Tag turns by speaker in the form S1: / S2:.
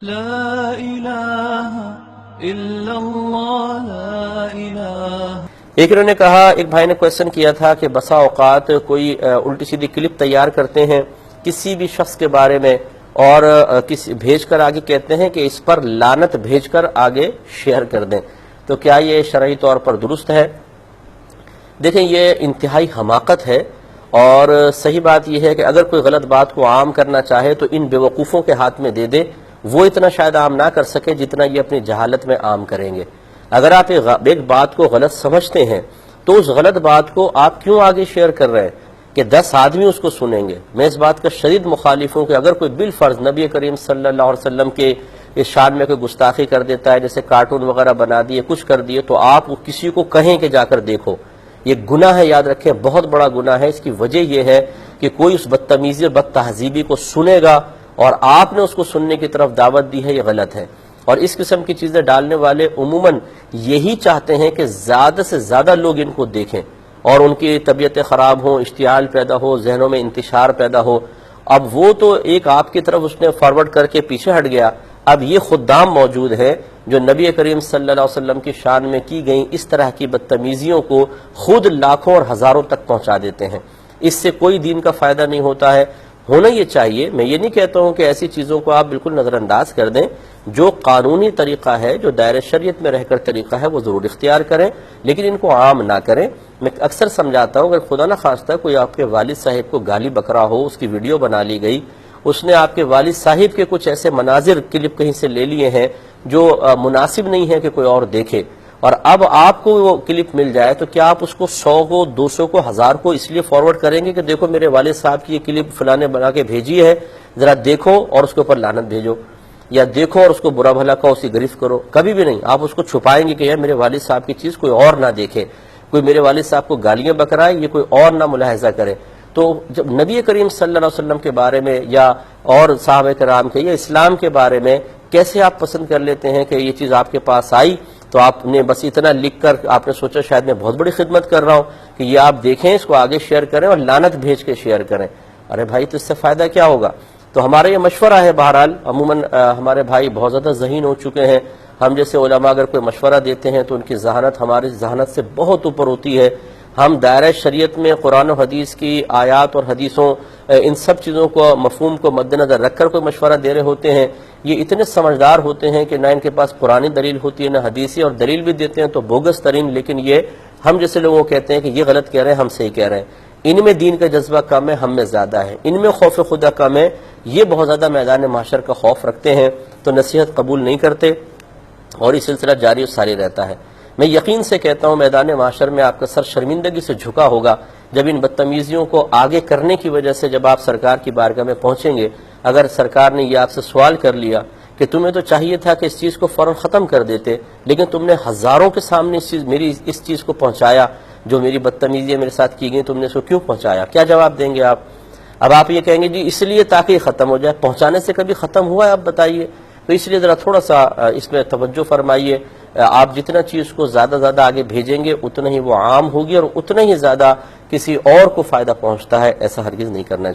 S1: لا الہ الا اللہ لا الہ۔
S2: ایک انہوں نے کہا، ایک بھائی نے کویسچن کیا تھا کہ بسا اوقات کوئی الٹی سیدھی کلپ تیار کرتے ہیں کسی بھی شخص کے بارے میں اور بھیج کر آگے کہتے ہیں کہ اس پر لعنت بھیج کر آگے شیئر کر دیں، تو کیا یہ شرعی طور پر درست ہے؟ دیکھیں، یہ انتہائی حماقت ہے، اور صحیح بات یہ ہے کہ اگر کوئی غلط بات کو عام کرنا چاہے تو ان بیوقوفوں کے ہاتھ میں دے دے، وہ اتنا شاید عام نہ کر سکے جتنا یہ اپنی جہالت میں عام کریں گے۔ اگر آپ ایک بات کو غلط سمجھتے ہیں تو اس غلط بات کو آپ کیوں آگے شیئر کر رہے ہیں کہ 10 آدمی اس کو سنیں گے؟ میں اس بات کا شدید مخالف ہوں کہ اگر کوئی بالفرض نبی کریم صلی اللہ علیہ وسلم کے اس شان میں کوئی گستاخی کر دیتا ہے، جیسے کارٹون وغیرہ بنا دیے، کچھ کر دیے، تو آپ کسی کو کہیں کہ جا کر دیکھو، یہ گناہ ہے، یاد رکھیں، بہت بڑا گناہ ہے۔ اس کی وجہ یہ ہے کہ کوئی اس بدتمیزی اور بد تہذیبی کو سنے گا اور آپ نے اس کو سننے کی طرف دعوت دی ہے، یہ غلط ہے۔ اور اس قسم کی چیزیں ڈالنے والے عموماً یہی چاہتے ہیں کہ زیادہ سے زیادہ لوگ ان کو دیکھیں اور ان کی طبیعتیں خراب ہوں، اشتعال پیدا ہو، ذہنوں میں انتشار پیدا ہو۔ اب وہ تو ایک آپ کی طرف اس نے فارورڈ کر کے پیچھے ہٹ گیا، اب یہ خدام موجود ہیں جو نبی کریم صلی اللہ علیہ وسلم کی شان میں کی گئیں اس طرح کی بدتمیزیوں کو خود لاکھوں اور ہزاروں تک پہنچا دیتے ہیں۔ اس سے کوئی دین کا فائدہ نہیں ہوتا ہے۔ ہونا یہ چاہیے، میں یہ نہیں کہتا ہوں کہ ایسی چیزوں کو آپ بالکل نظر انداز کر دیں، جو قانونی طریقہ ہے، جو دائرہ شریعت میں رہ کر طریقہ ہے، وہ ضرور اختیار کریں، لیکن ان کو عام نہ کریں۔ میں اکثر سمجھاتا ہوں، اگر خدا نہ خواستہ کوئی آپ کے والد صاحب کو گالی بکرا ہو، اس کی ویڈیو بنا لی گئی، اس نے آپ کے والد صاحب کے کچھ ایسے مناظر کلپ کہیں سے لے لیے ہیں جو مناسب نہیں ہے کہ کوئی اور دیکھے، اور اب آپ کو وہ کلپ مل جائے، تو کیا آپ اس کو 100 کو، 200 کو، 1000 کو اس لیے فارورڈ کریں گے کہ دیکھو میرے والد صاحب کی یہ کلپ فلاں نے بنا کے بھیجی ہے، ذرا دیکھو اور اس کے اوپر لعنت بھیجو، یا دیکھو اور اس کو برا بھلا کہو، اسی گرفت کرو؟ کبھی بھی نہیں۔ آپ اس کو چھپائیں گے کہ یار میرے والد صاحب کی چیز کوئی اور نہ دیکھے، کوئی میرے والد صاحب کو گالیاں بکرائے، یہ کوئی اور نہ ملاحظہ کرے۔ تو جب نبی کریم صلی اللہ علیہ وسلم کے بارے میں یا اور صحابہ کرام کے یا اسلام کے بارے میں کیسے آپ پسند کر لیتے ہیں کہ یہ چیز آپ کے پاس آئی تو آپ نے بس اتنا لکھ کر آپ نے سوچا شاید میں بہت بڑی خدمت کر رہا ہوں کہ یہ آپ دیکھیں، اس کو آگے شیئر کریں اور لعنت بھیج کے شیئر کریں؟ ارے بھائی، تو اس سے فائدہ کیا ہوگا؟ تو ہمارا یہ مشورہ ہے، بہرحال عموماً ہمارے بھائی بہت زیادہ ذہین ہو چکے ہیں، ہم جیسے علماء اگر کوئی مشورہ دیتے ہیں تو ان کی ذہانت ہماری ذہانت سے بہت اوپر ہوتی ہے۔ ہم دائرہ شریعت میں قرآن و حدیث کی آیات اور حدیثوں، ان سب چیزوں کو، مفہوم کو مد نظر رکھ کر کوئی مشورہ دے رہے ہوتے ہیں۔ یہ اتنے سمجھدار ہوتے ہیں کہ نہ ان کے پاس قرآنی دلیل ہوتی ہے نہ حدیثی، اور دلیل بھی دیتے ہیں تو بوگس ترین، لیکن یہ ہم جیسے لوگوں کو کہتے ہیں کہ یہ غلط کہہ رہے ہیں، ہم صحیح کہہ رہے ہیں۔ ان میں دین کا جذبہ کم ہے، ہم میں زیادہ ہے۔ ان میں خوف خدا کم ہے، یہ بہت زیادہ میدان محشر کا خوف رکھتے ہیں، تو نصیحت قبول نہیں کرتے اور یہ سلسلہ جاری و ساری رہتا ہے۔ میں یقین سے کہتا ہوں میدان معاشر میں آپ کا سر شرمندگی سے جھکا ہوگا جب ان بدتمیزیوں کو آگے کرنے کی وجہ سے جب آپ سرکار کی بارگاہ میں پہنچیں گے۔ اگر سرکار نے یہ آپ سے سوال کر لیا کہ تمہیں تو چاہیے تھا کہ اس چیز کو فوراً ختم کر دیتے، لیکن تم نے ہزاروں کے سامنے میری اس چیز کو پہنچایا، جو میری بدتمیزیاں میرے ساتھ کی گئی، تم نے اس کو کیوں پہنچایا؟ کیا جواب دیں گے آپ؟ اب آپ یہ کہیں گے جی اس لیے تاکہ یہ ختم ہو جائے۔ پہنچانے سے کبھی ختم ہوا ہے؟ آپ بتائیے۔ تو اس لیے ذرا تھوڑا سا اس میں توجہ فرمائیے۔ آپ جتنا چیز کو زیادہ آگے بھیجیں گے اتنا ہی وہ عام ہوگی اور اتنا ہی زیادہ کسی اور کو فائدہ پہنچتا ہے، ایسا ہرگز نہیں کرنا چاہیے۔